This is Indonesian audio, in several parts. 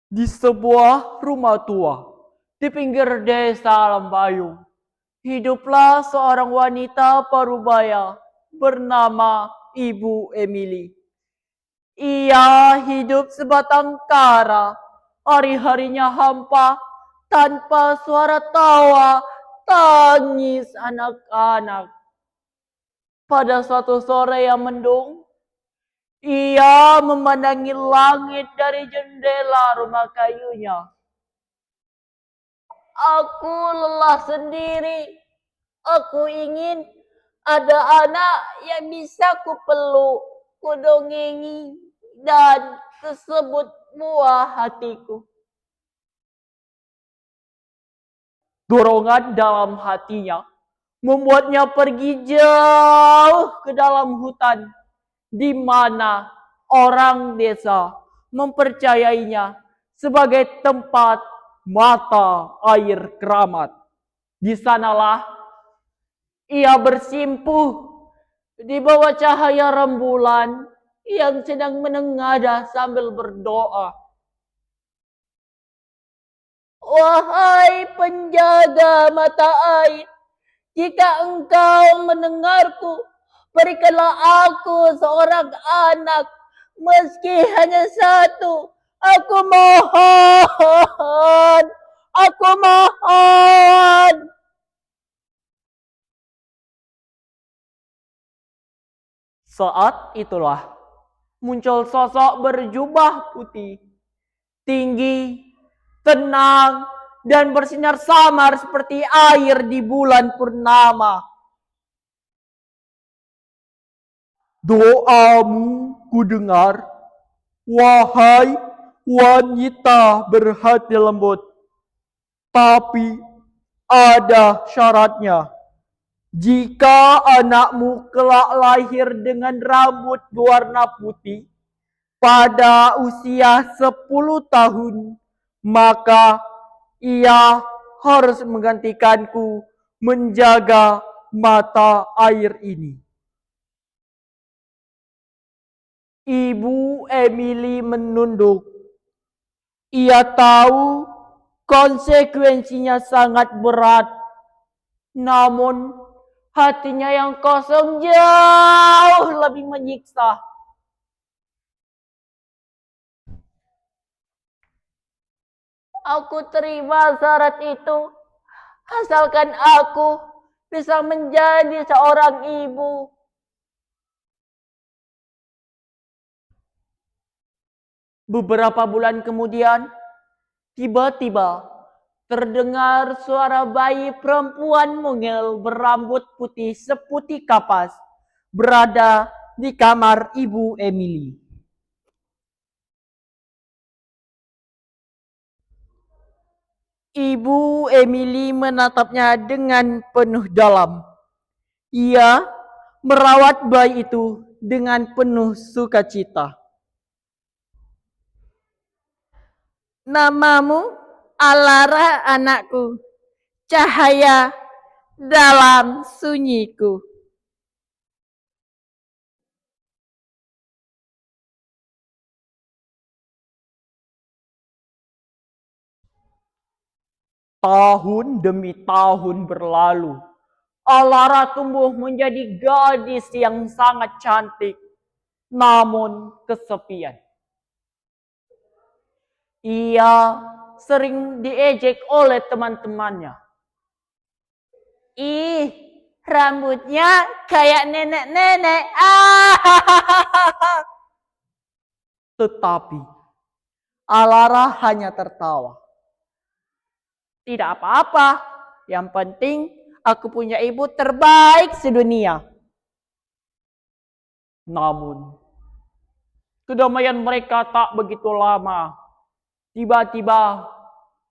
Di sebuah rumah tua di pinggir desa Lambayung, hiduplah seorang wanita parubaya bernama Ibu Emily. Ia hidup sebatang kara, hari-harinya hampa tanpa suara tawa, tangis anak-anak. Pada suatu sore yang mendung, ia memandangi langit dari jendela rumah kayunya. Aku lelah sendiri. Aku ingin ada anak yang bisa kupeluk, kudongengi, dan tersebut buah hatiku. Dorongan dalam hatinya membuatnya pergi jauh ke dalam hutan, di mana orang desa mempercayainya sebagai tempat mata air keramat. Di sanalah ia bersimpuh di bawah cahaya rembulan yang sedang menengadah sambil berdoa. Wahai penjaga mata air, jika engkau mendengarku, berikanlah aku seorang anak, meski hanya satu. Aku mohon, aku mohon. Saat itulah muncul sosok berjubah putih, tinggi, tenang, dan bersinar samar seperti air di bulan purnama. Doamu kudengar, wahai wanita berhati lembut. Tapi ada syaratnya. Jika anakmu kelak lahir dengan rambut berwarna putih pada usia 10 tahun, maka ia harus menggantikanku menjaga mata air ini. Ibu Emily menunduk. Ia tahu konsekuensinya sangat berat. Namun hatinya yang kosong jauh lebih menyiksa. Aku terima syarat itu, asalkan aku bisa menjadi seorang ibu. Beberapa bulan kemudian, tiba-tiba terdengar suara bayi perempuan mungil berambut putih seputih kapas berada di kamar Ibu Emily. Ibu Emily menatapnya dengan penuh dalam. Ia merawat bayi itu dengan penuh sukacita. Namamu Alara anakku, cahaya dalam sunyiku. Tahun demi tahun berlalu. Alara tumbuh menjadi gadis yang sangat cantik, namun kesepian. Ia sering diejek oleh teman-temannya. Ih, rambutnya kayak nenek-nenek. Tetapi Alara hanya tertawa. Tidak apa-apa, yang penting aku punya ibu terbaik sedunia. Namun, kedamaian mereka tak begitu lama. Tiba-tiba,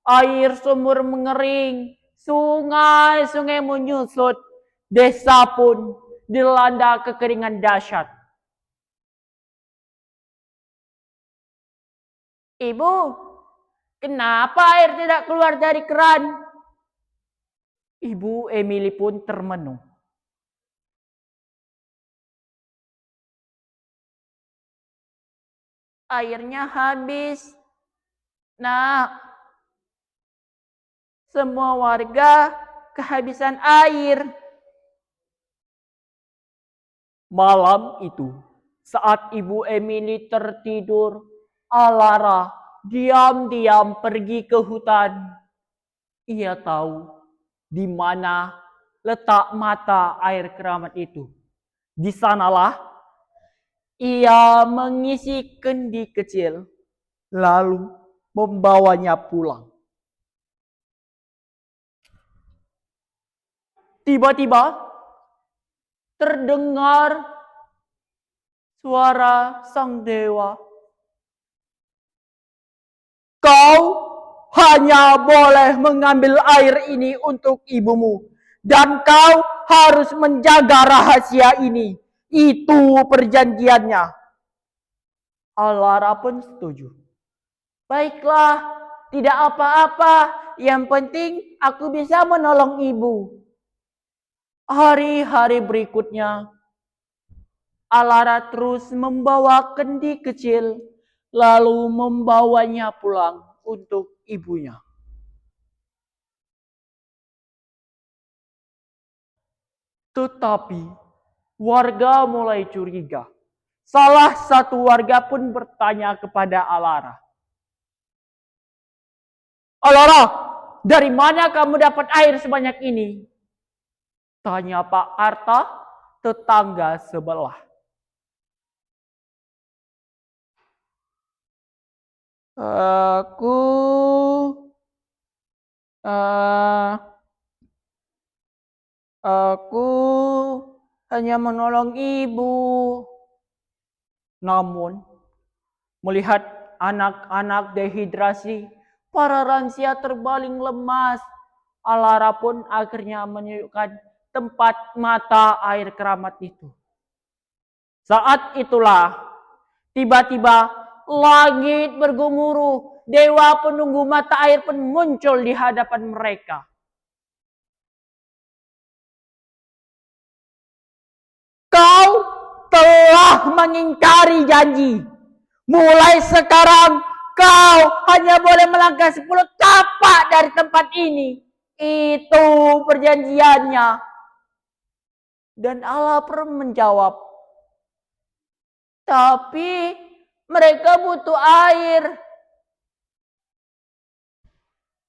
air sumur mengering, sungai-sungai menyusut, desa pun dilanda kekeringan dahsyat. Ibu, kenapa air tidak keluar dari keran? Ibu Emily pun termenung. Airnya habis. Nak, semua warga kehabisan air. Malam itu, saat Ibu Emily tertidur, Alara diam-diam pergi ke hutan. Ia tahu di mana letak mata air keramat itu. Di sanalah ia mengisi kendi kecil, lalu membawanya pulang. Tiba-tiba terdengar suara sang dewa. Kau hanya boleh mengambil air ini untuk ibumu. Dan kau harus menjaga rahasia ini. Itu perjanjiannya. Alara pun setuju. Baiklah, tidak apa-apa. Yang penting aku bisa menolong ibu. Hari-hari berikutnya, Alara terus membawa kendi kecil, lalu membawanya pulang untuk ibunya. Tetapi warga mulai curiga. Salah satu warga pun bertanya kepada Alara. Alara, dari mana kamu dapat air sebanyak ini? Tanya Pak Arta, tetangga sebelah. Aku hanya menolong ibu. Namun, melihat anak-anak dehidrasi, para lansia terbaling lemas, Alara pun akhirnya menunjukkan tempat mata air keramat itu. Saat itulah, tiba-tiba langit bergemuruh, dewa penunggu mata air pun muncul di hadapan mereka. Kau telah mengingkari janji. Mulai sekarang kau hanya boleh melangkah 10 tapak dari tempat ini. Itu perjanjiannya. Dan Allah pun menjawab, tapi mereka butuh air.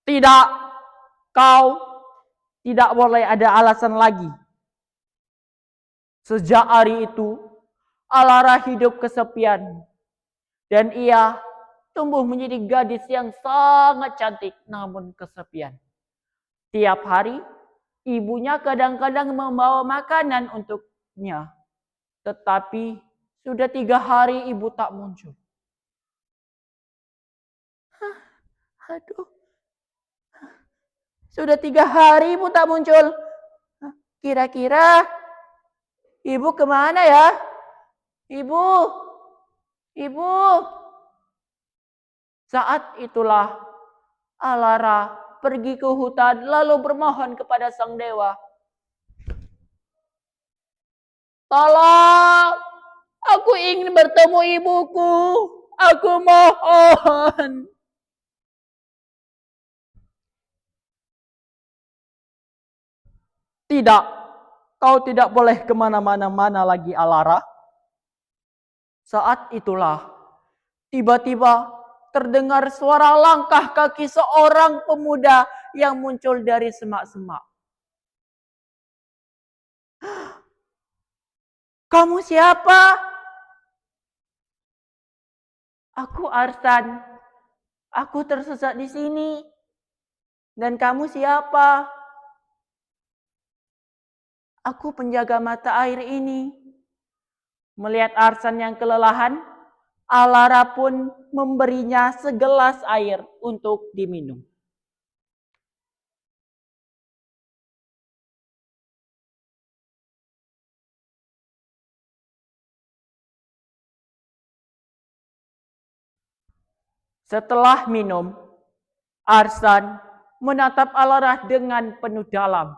Tidak, kau tidak boleh ada alasan lagi. Sejak hari itu, Alara hidup kesepian. Dan ia tumbuh menjadi gadis yang sangat cantik namun kesepian. Tiap hari, ibunya kadang-kadang membawa makanan untuknya. Tetapi sudah 3 hari ibu tak muncul. Aduh, sudah 3 hari ibu tak muncul. Kira-kira ibu kemana ya? Ibu. Saat itulah Alara pergi ke hutan lalu bermohon kepada sang dewa. Tolong, aku ingin bertemu ibuku. Aku mohon. Tidak, kau tidak boleh kemana-mana lagi, Alara. Saat itulah, tiba-tiba terdengar suara langkah kaki seorang pemuda yang muncul dari semak-semak. Kamu siapa? Aku Arsan. Aku tersesat di sini. Dan kamu siapa? Aku penjaga mata air ini. Melihat Arsan yang kelelahan, Alara pun memberinya segelas air untuk diminum. Setelah minum, Arsan menatap Alara dengan penuh dalam.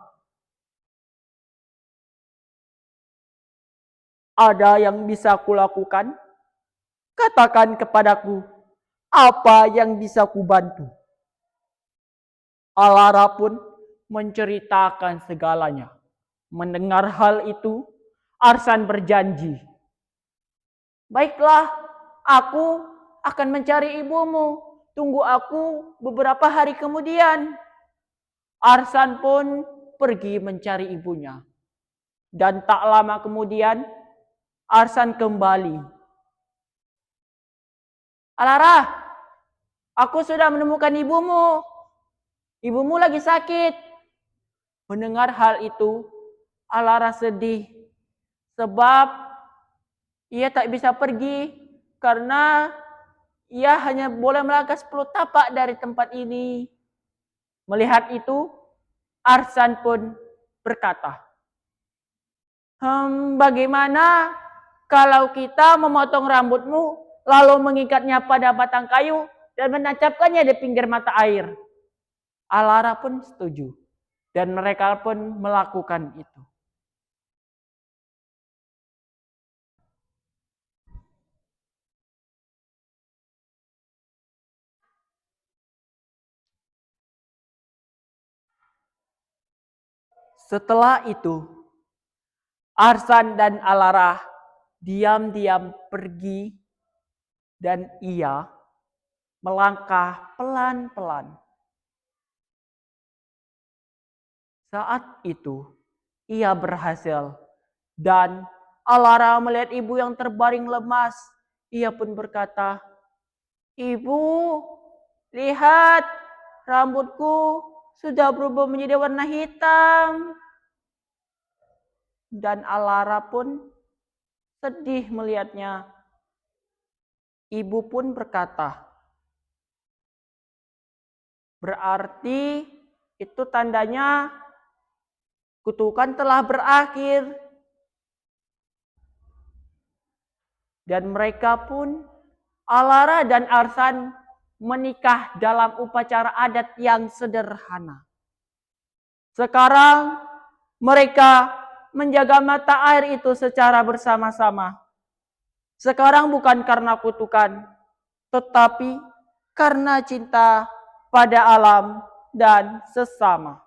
Ada yang bisa kulakukan? Katakan kepadaku. Apa yang bisa kubantu? Alara pun menceritakan segalanya. Mendengar hal itu, Arsan berjanji, baiklah, aku akan mencari ibumu. Tunggu aku beberapa hari kemudian. Arsan pun pergi mencari ibunya. Dan tak lama kemudian, Arsan kembali. Alara, aku sudah menemukan ibumu. Ibumu lagi sakit. Mendengar hal itu, Alara sedih. Sebab ia tak bisa pergi karena ia hanya boleh melangkah 10 tapak dari tempat ini. Melihat itu, Arsan pun berkata, bagaimana kalau kita memotong rambutmu lalu mengikatnya pada batang kayu dan menancapkannya di pinggir mata air? Alara pun setuju dan mereka pun melakukan itu. Setelah itu, Arsan dan Alara diam-diam pergi dan ia melangkah pelan-pelan. Saat itu, ia berhasil dan Alara melihat ibu yang terbaring lemas. Ia pun berkata, "Ibu, lihat, rambutku sudah berubah menjadi warna hitam." Dan Alara pun sedih melihatnya. Ibu pun berkata, "Berarti itu tandanya kutukan telah berakhir." Dan mereka pun, Alara dan Arsan, menikah dalam upacara adat yang sederhana. Sekarang mereka menjaga mata air itu secara bersama-sama. Sekarang bukan karena kutukan, tetapi karena cinta pada alam dan sesama.